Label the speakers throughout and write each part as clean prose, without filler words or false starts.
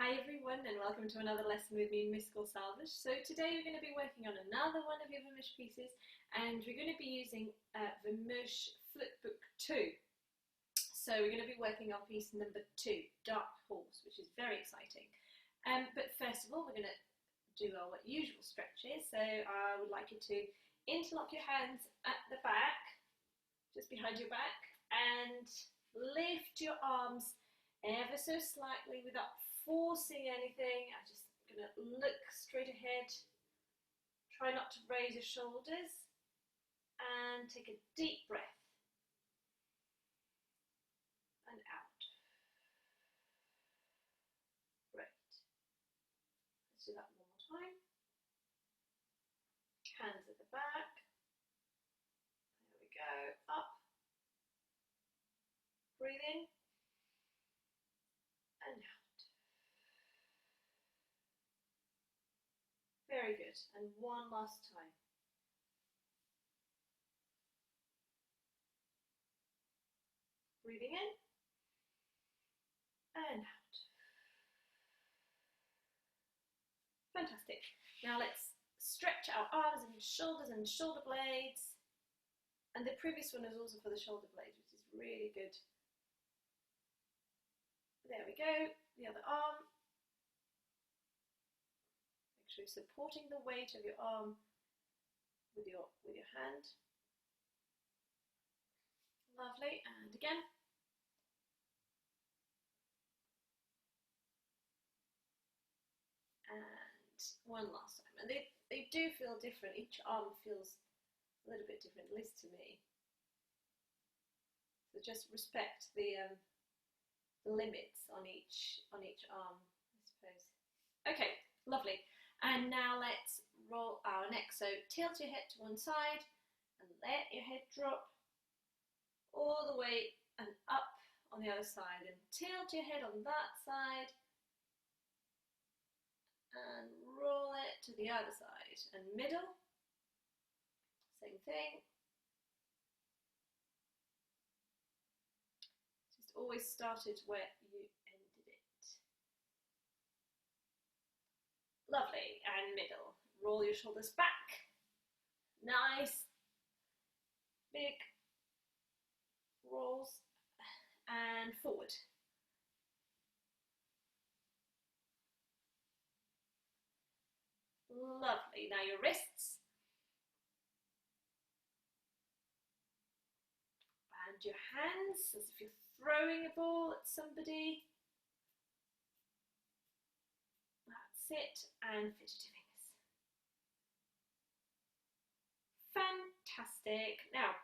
Speaker 1: Hi everyone, and welcome to another lesson with me, Musical Salvage. So today we're going to be working on another one of your Vamoosh pieces, and we're going to be using Vamoosh Flipbook 2. So we're going to be working on piece number 2, Dark Horse, which is very exciting. But first of all, we're going to do our usual stretches. So I would like you to interlock your hands at the back, just behind your back, and lift your arms ever so slightly without forcing anything. I'm just going to look straight ahead. Try not to raise your shoulders, and take a deep breath and out. Great. Let's do that one more time. Hands at the back. There we go. Up. Breathe in and out. Very good. And one last time. Breathing in and out. Fantastic. Now let's stretch our arms and shoulder blades. And the previous one is also for the shoulder blades, which is really good. There we go. The other arm. Make sure you're supporting the weight of your arm with your hand. Lovely. And again. And one last time. And they do feel different. Each arm feels a little bit different, at least to me. So just respect the limits on each arm, I suppose. Okay, lovely. And now let's roll our neck. So tilt your head to one side and let your head drop all the way and up on the other side. And tilt your head on that side and roll it to the other side. And middle, same thing. Just always started where you ended it. Lovely. And middle. Roll your shoulders back. Nice big rolls and forward. Lovely. Now your wrists. And your hands as if you're throwing a ball at somebody. That's it. And fidget your fingers. Fantastic. Now,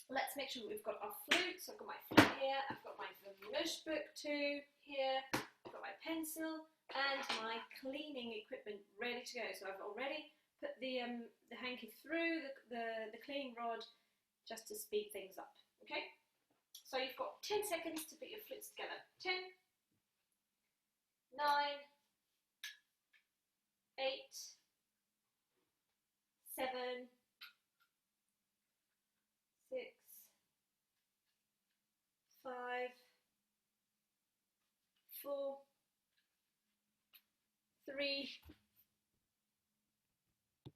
Speaker 1: let's make sure we've got our flutes. I've got my flute here. I've got my Vamoosh book 2 here. I've got my pencil and my cleaning equipment ready to go. So I've already put the hanky through the cleaning rod just to speed things up. Okay? So you've got 10 seconds to put your flutes together. 10, 9, 8, 7, 6, 5, 4, 3,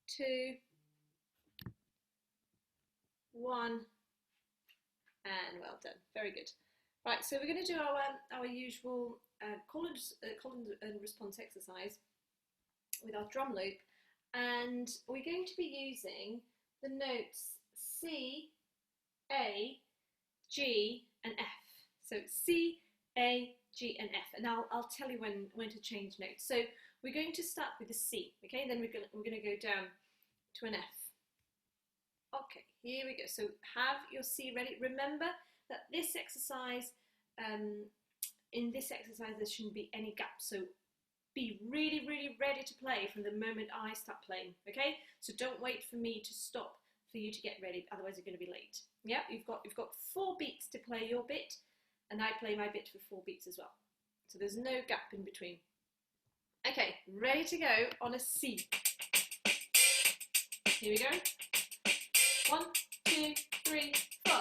Speaker 1: 2, 1, and well done. Very good. Right, so we're going to do our usual call and response exercise with our drum loop, and we're going to be using the notes C, A, G, and F. So C, A, G, and F, and I'll tell you when to change notes. So we're going to start with the C, okay? Then we're going to go down to an F. Okay, here we go. So have your C ready. Remember that this exercise, in this exercise, there shouldn't be any gaps. So be really, really ready to play from the moment I start playing, okay? So don't wait for me to stop for you to get ready, otherwise you're going to be late. Yeah, you've got 4 beats to play your bit, and I play my bit for 4 beats as well. So there's no gap in between. Okay, ready to go on a C. Here we go. 1, 2, 3, 4.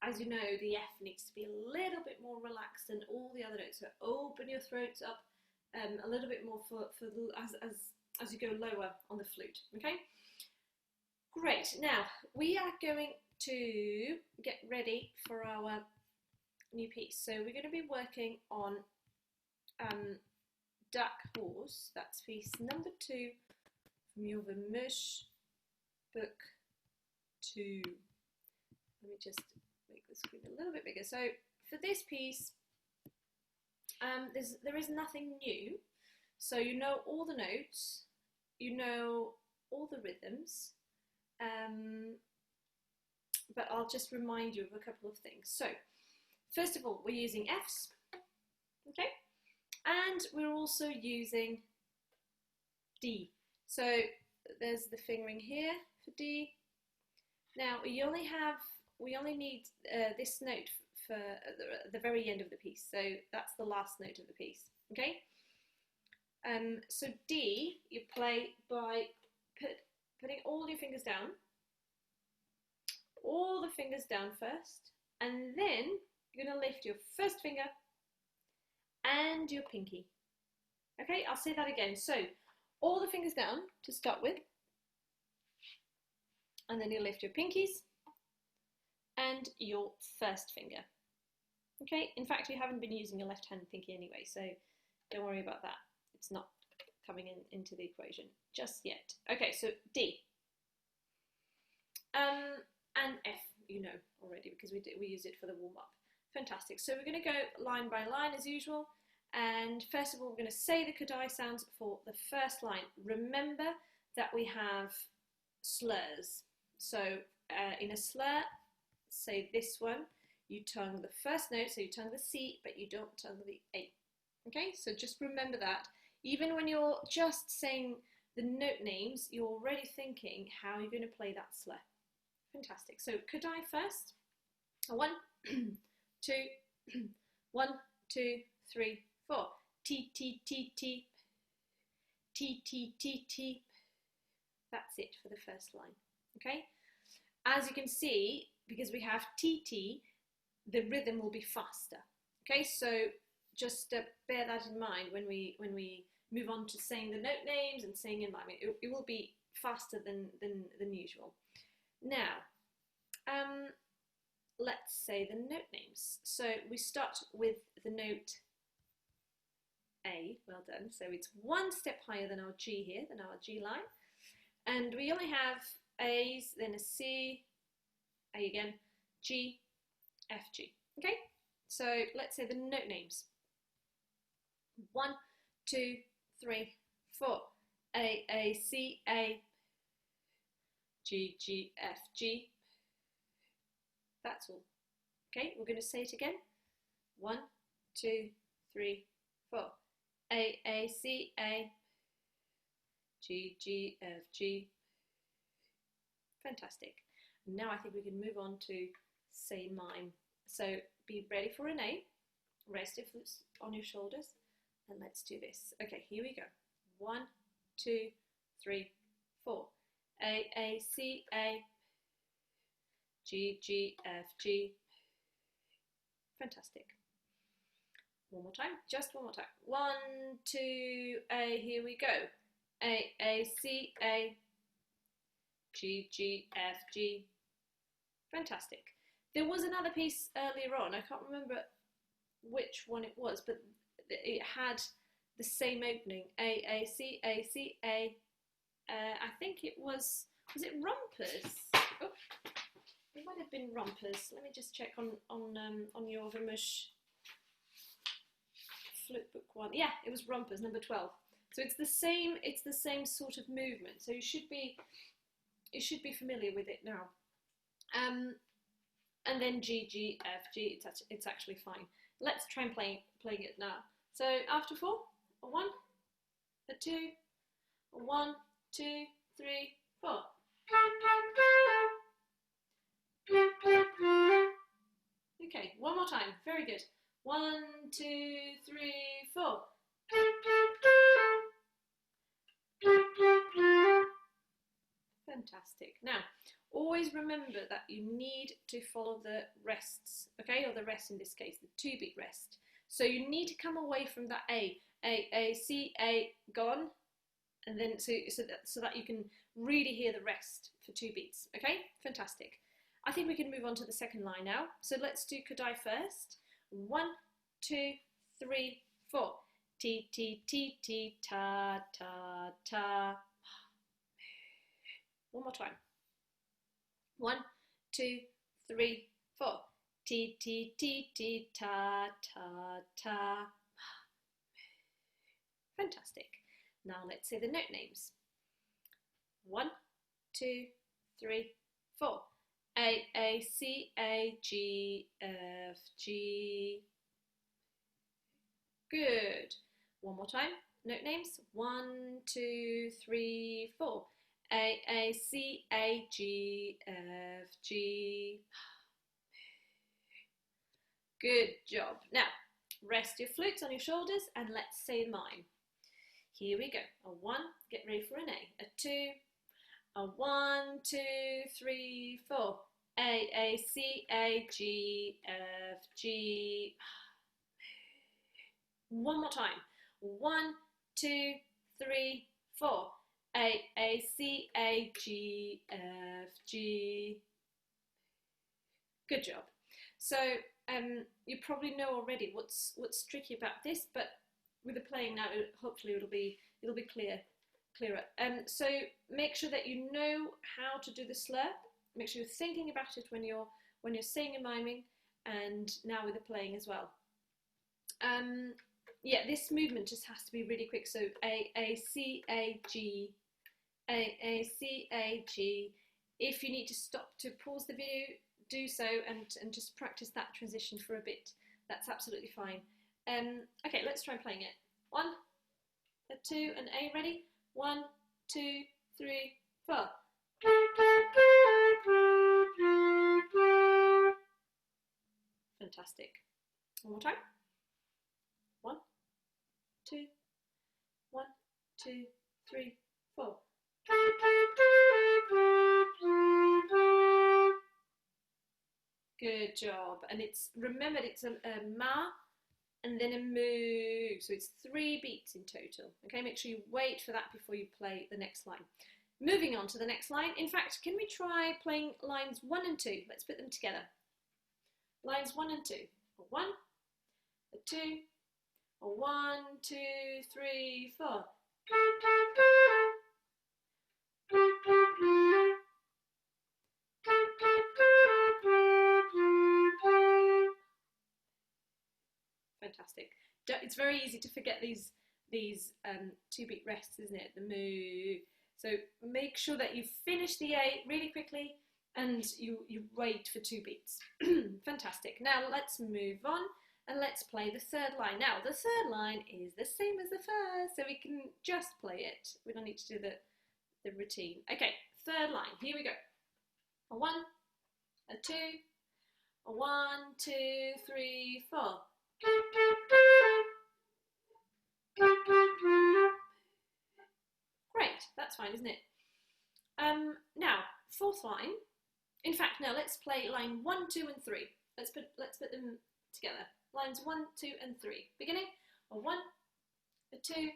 Speaker 1: as you know, the F needs to be a little bit more relaxed than all the other notes. So open your throats up a little bit more as you go lower on the flute. Okay, great. Now we are going to get ready for our new piece. So we're going to be working on Duck Horse. That's piece number 2 from your Vamoosh book 2. Let me just make the screen a little bit bigger. So for this piece, there is nothing new. So you know all the notes, you know all the rhythms, but I'll just remind you of a couple of things. So first of all, we're using Fs, okay, and we're also using D. So there's the fingering here for D. Now we only need this note for the very end of the piece, so that's the last note of the piece, okay? So D, you play by putting all your fingers down, all the fingers down first, and then you're going to lift your first finger and your pinky. Okay, I'll say that again. So all the fingers down to start with, and then you lift your pinkies and your first finger. Okay, in fact, you haven't been using your left hand pinky anyway, so don't worry about that. It's not coming into the equation just yet. Okay, so D. And F, you know already, because we use it for the warm-up. Fantastic. So we're going to go line by line as usual. And first of all, we're going to say the Kadai sounds for the first line. Remember that we have slurs. So in a slur, say this one, you tongue the first note, so you tongue the C, but you don't tongue the A. Okay, so just remember that. Even when you're just saying the note names, you're already thinking how you're going to play that slur. Fantastic. So Kadai first. 1, 2, 1, 2, 3, 4. T, T, T, T. T, T, T, T. That's it for the first line. Okay? As you can see, because we have T, T, the rhythm will be faster. Okay? So just bear that in mind when we move on to saying the note names and saying in line. It will be faster than usual. Now, let's say the note names. So we start with the note A. Well done. So it's one step higher than our G here, than our G line. And we only have A's, then a C, A again, G, F, G. Okay? So let's say the note names. 1, 2, 3, 4. A, C, A. G, G, F, G. That's all. Okay, we're going to say it again. 1, 2, 3, 4. A, C, A. G, G, F, G. Fantastic. Now I think we can move on to say mime. So be ready for an A. Rest your foot on your shoulders. And let's do this. Okay, here we go. 1, 2, 3, 4. A, C, A. G, G, F, G. Fantastic. One more time, just one more time. 1, 2, A, here we go. A, C, A. G, G, F, G. Fantastic. There was another piece earlier on, I can't remember which one it was, but it had the same opening. A, C, A, C, A. I think it was it Rompers? Oh, it might have been Rompers. Let me just check on your Vamoosh flute book one. Yeah, it was Rompers, number 12. So it's the same sort of movement. So you should be familiar with it now. And then G, G, F, G. It's actually fine. Let's try and play it now. So after 4, a 1, a 2, a 1, 2, 3, 4. Okay, one more time. Very good. 1, 2, 3, 4. Fantastic. Now, always remember that you need to follow the rests, okay, or the rest in this case, the 2-beat rest. So you need to come away from that A, C, A, gone, and then so that you can really hear the rest for 2 beats, okay? Fantastic. I think we can move on to the second line now. So let's do Kodai first. 1, 2, 3, 4. Ti, ti, ti, ti, ta, ta, ta. One more time. 1, 2, 3, 4. Ti, ti, ti, ti, ta, ta, ta. Fantastic. Now let's say the note names. 1, 2, 3, 4. A, C, A, G, F, G. Good. One more time. Note names. 1, 2, 3, 4. A, C, A, G, F, G. Good job. Now, rest your flutes on your shoulders and let's say mine. Here we go. A 1, get ready for an A. A 2, a 1, 2, 3, 4. A, C, A, G, F, G. One more time. 1, 2, 3, 4. A, C, A, G, F, G. Good job. So you probably know already what's tricky about this, but with the playing now, hopefully it'll be clearer. So make sure that you know how to do the slur. Make sure you're thinking about it when you're saying and miming, and now with the playing as well. Yeah, this movement just has to be really quick. So A, C, A, G, A, C, A, G. If you need to stop to pause the video, do so and just practice that transition for a bit. That's absolutely fine. Okay, let's try playing it. 1, a 2, an A. Ready? 1, 2, 3, 4. Fantastic. One more time. 1, 2, 1, 2, 3, 4. Good job. And remember it's a ma and then a moo. So it's 3 beats in total. Okay, make sure you wait for that before you play the next line. Moving on to the next line. In fact, can we try playing lines 1 and 2? Let's put them together. Lines 1 and 2. A 1, a 2, a 1, 2, 3, 4. Fantastic. It's very easy to forget these 2-beat rests, isn't it? The moo. So make sure that you finish the A really quickly and you wait for 2 beats. Fantastic. Now let's move on and let's play the third line. Now the third line is the same as the first, so we can just play it. We don't need to do the routine. Okay, third line. Here we go. A 1, a 2, a 1, 2, 3, 4. Great, that's fine, isn't it? Now, fourth line. In fact, now let's play line 1, 2, and 3. Let's put them together. Lines 1, 2, and 3. Beginning. A 1, a 2,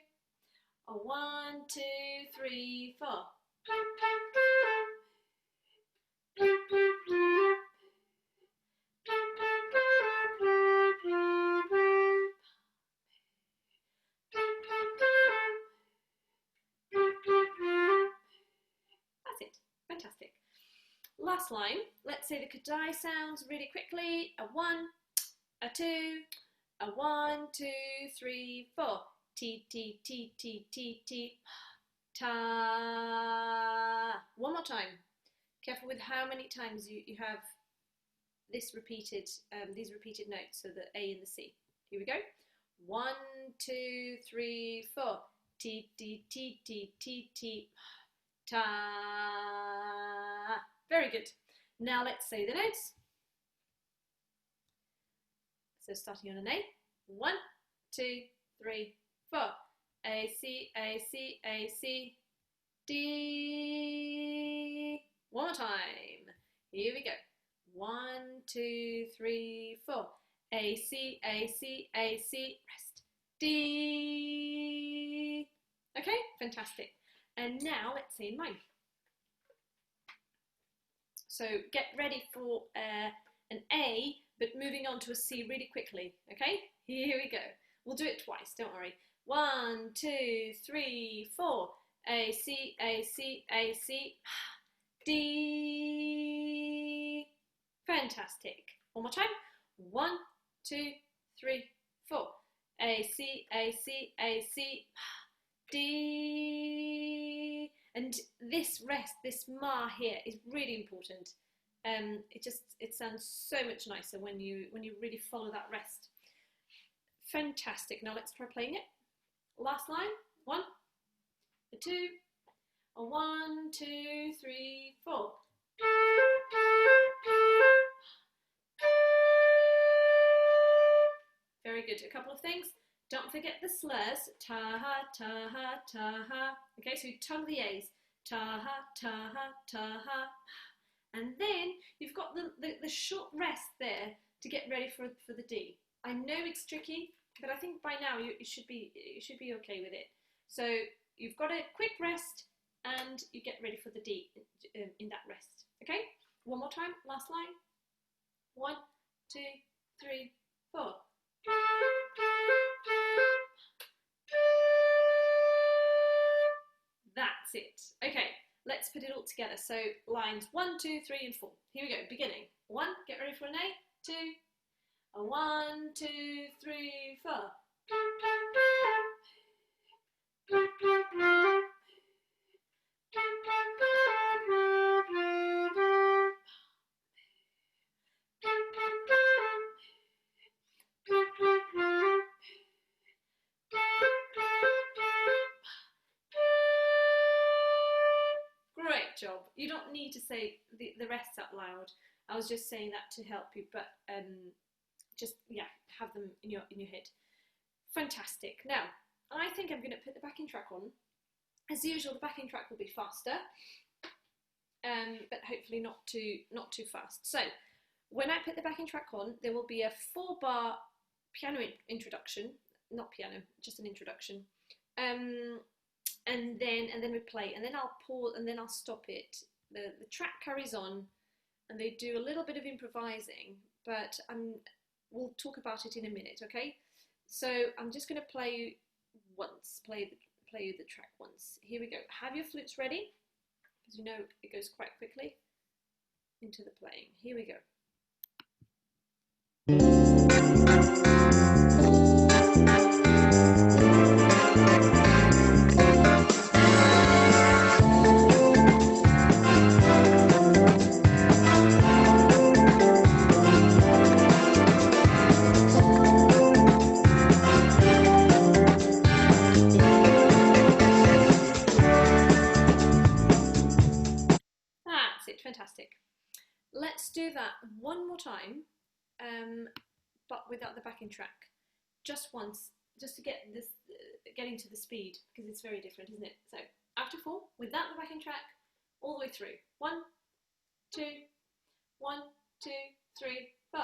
Speaker 1: a 1, 2, 3, 4. That's it. Fantastic. Last line. Let's say the Kodai sounds really quickly. A 1, a 2, a 1, 2, 3, 4. T, T, T, T, T, T. Ta. One more time. Careful with how many times you have this repeated, these repeated notes, so the A and the C. Here we go. 1, 2, 3, 4. T, T, T, T, T, T. Ta. Very good. Now let's say the notes. So starting on an A. 1, 2, 3, 4. A, C, A, C, A, C. D. One more time. Here we go. 1, 2, 3, 4. A, C, A, C, A, C, rest. D. Okay, fantastic. And now let's say mine. So get ready for an A, but moving on to a C really quickly. Okay, here we go. We'll do it twice, don't worry. 1, 2, 3, 4. A, C, A, C, A, C, D. Fantastic. One more time. 1, 2, 3, 4. A, C, A, C, A, C, D. And this rest, this ma here, is really important. It sounds so much nicer when you really follow that rest. Fantastic. Now let's try playing it. Last line. 1, 2, 1, 2, 3, 4. Very good. A couple of things. Don't forget the slurs. Ta-ha, ta-ha, ta-ha. Okay, so you tongue the A's. Ta-ha, ta-ha, ta-ha. And then you've got the short rest there to get ready for the D. I know it's tricky, but I think by now you should be okay with it. So you've got a quick rest and you get ready for the D in that rest. Okay? One more time. Last line. 1, 2, 3, 4. That's it. Okay, let's put it all together. So lines 1, 2, 3, and 4. Here we go. Beginning. 1, get ready for an A. 2, 1, 2, 3, 4. Great job. You don't need to say the rest out loud. I was just saying that to help you, but just have them in your head. Fantastic. Now, I think I'm going to put the backing track on. As usual, the backing track will be faster, but hopefully not too fast. So, when I put the backing track on, there will be a 4-bar piano introduction, not piano, just an introduction, and then we play, and then I'll pause, and then I'll stop it. The track carries on, and they do a little bit of improvising, but we'll talk about it in a minute, okay? So I'm just going to play you the track once. Here we go. Have your flutes ready, because you know it goes quite quickly into the playing. Here we go. Fantastic. Let's do that one more time, but without the backing track. Just once, just to get this, getting to the speed, because it's very different, isn't it? So after 4, without the backing track, all the way through. 1, 2, 1, 2, 3, 4.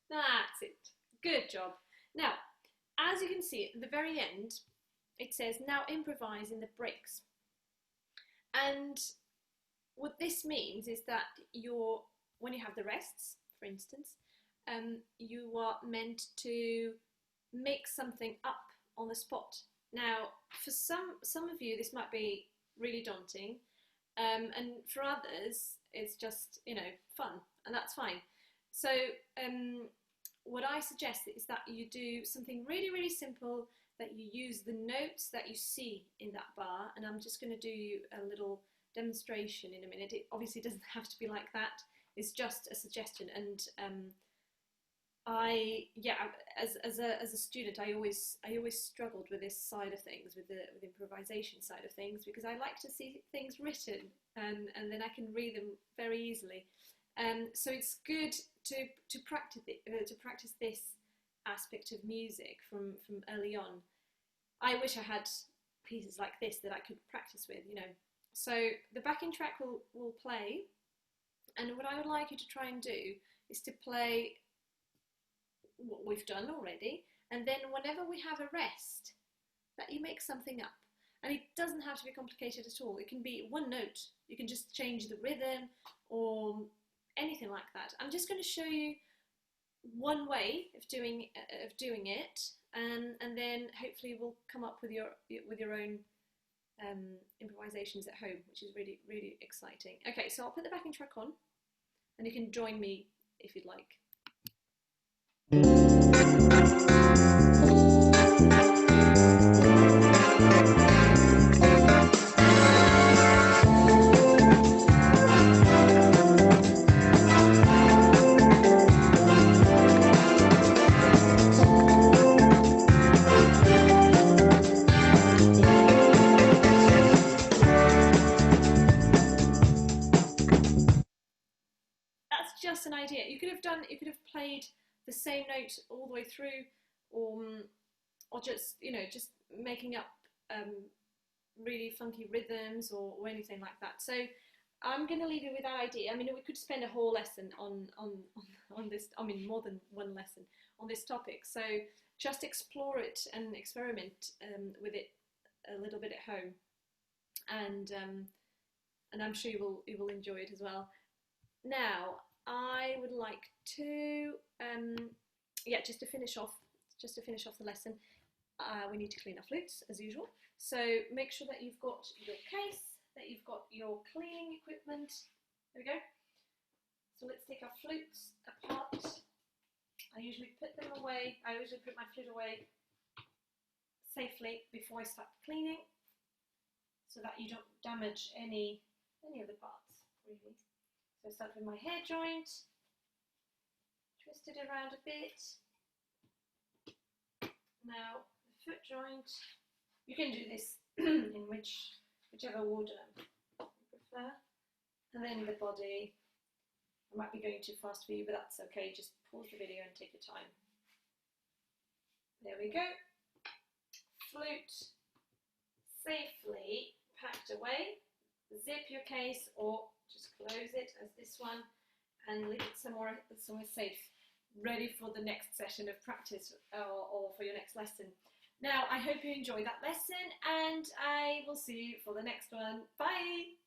Speaker 1: That's it. Good job. Now, as you can see at the very end, it says now improvise in the breaks. And what this means is that when you have the rests, for instance, you are meant to make something up on the spot. Now, for some of you, this might be really daunting, and for others, it's just, fun, and that's fine. So what I suggest is that you do something really, really simple, that you use the notes that you see in that bar, and I'm just going to do a little demonstration in a minute. It obviously doesn't have to be like that. It's just a suggestion, and yeah, as a student, I always struggled with this side of things, with the improvisation side of things, because I like to see things written, and then I can read them very easily. So it's good to practice this aspect of music from early on. I wish I had pieces like this that I could practice with, you know. So the backing track will play, and what I would like you to try and do is to play what we've done already, and then whenever we have a rest, that you make something up. And it doesn't have to be complicated at all. It can be one note. You can just change the rhythm or anything like that. I'm just going to show you one way of doing it, and then hopefully we'll come up with your own improvisations at home, which is really, really exciting. Okay, so I'll put the backing track on, and you can join me if you'd like. That's just an idea. You could have played the same note all the way through, or just, you know, just making up really funky rhythms or anything like that. So I'm going to leave you with that idea. I mean, we could spend a whole lesson on this. I mean, more than one lesson on this topic. So just explore it and experiment with it a little bit at home, and I'm sure you will enjoy it as well. Now, I would like to, yeah, just to finish off the lesson, we need to clean our flutes as usual. So make sure that you've got your case, that you've got your cleaning equipment. There we go. So let's take our flutes apart. I usually put them away. I usually put my flute away safely before I start cleaning, so that you don't damage any of the parts, really. So I start with my hair joint, twist it around a bit. Now the foot joint, you can do this in whichever order you prefer. And then the body, I might be going too fast for you, but that's okay, just pause the video and take your time. There we go. Flute safely packed away. Zip your case or just close it as this one, and leave it somewhere safe, ready for the next session of practice or for your next lesson. Now, I hope you enjoyed that lesson, and I will see you for the next one. Bye!